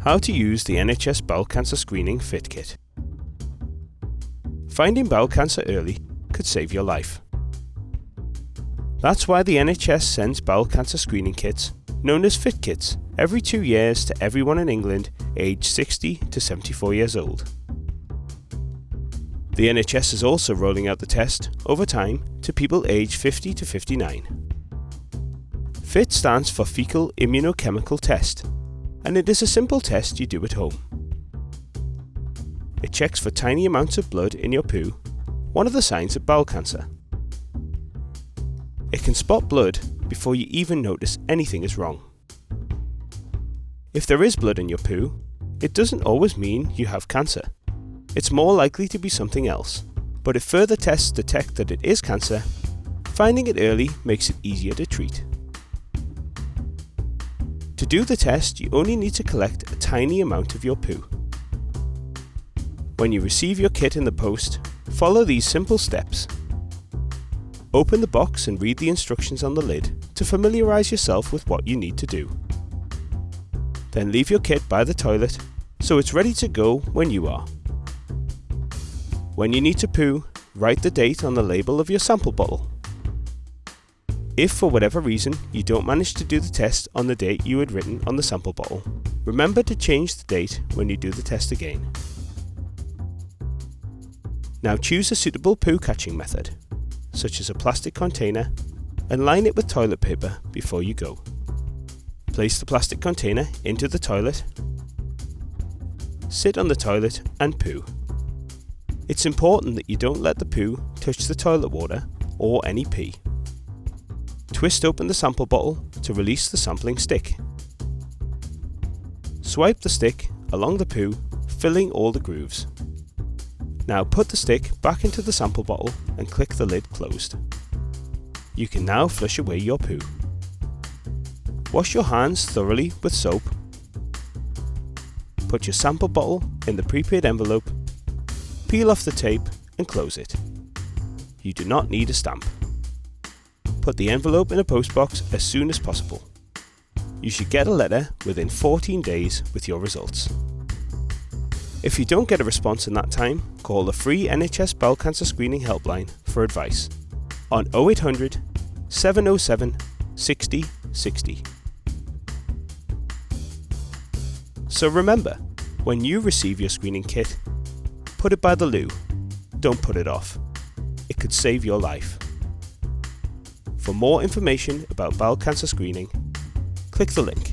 How to use the NHS Bowel Cancer Screening FIT Kit. Finding bowel cancer early could save your life. That's why the NHS sends bowel cancer screening kits, known as FIT kits, every 2 years to everyone in England aged 60 to 74 years old. The NHS is also rolling out the test, over time, to people aged 50 to 59. FIT stands for Fecal Immunochemical Test, and it is a simple test you do at home. It checks for tiny amounts of blood in your poo, one of the signs of bowel cancer. It can spot blood before you even notice anything is wrong. If there is blood in your poo, it doesn't always mean you have cancer. It's more likely to be something else, but if further tests detect that it is cancer, finding it early makes it easier to treat. To do the test, you only need to collect a tiny amount of your poo. When you receive your kit in the post, follow these simple steps. Open the box and read the instructions on the lid to familiarise yourself with what you need to do. Then leave your kit by the toilet so it's ready to go when you are. When you need to poo, write the date on the label of your sample bottle. If for whatever reason you don't manage to do the test on the date you had written on the sample bottle, remember to change the date when you do the test again. Now choose a suitable poo catching method, such as a plastic container, and line it with toilet paper before you go. Place the plastic container into the toilet, sit on the toilet and poo. It's important that you don't let the poo touch the toilet water or any pee. Twist open the sample bottle to release the sampling stick. Swipe the stick along the poo, filling all the grooves. Now put the stick back into the sample bottle and click the lid closed. You can now flush away your poo. Wash your hands thoroughly with soap. Put your sample bottle in the prepaid envelope, peel off the tape and close it. You do not need a stamp. Put the envelope in a postbox as soon as possible. You should get a letter within 14 days with your results. If you don't get a response in that time, call the free NHS Bowel Cancer Screening Helpline for advice on 0800 707 60 60. So remember, when you receive your screening kit, put it by the loo. Don't put it off. It could save your life. For more information about bowel cancer screening, click the link.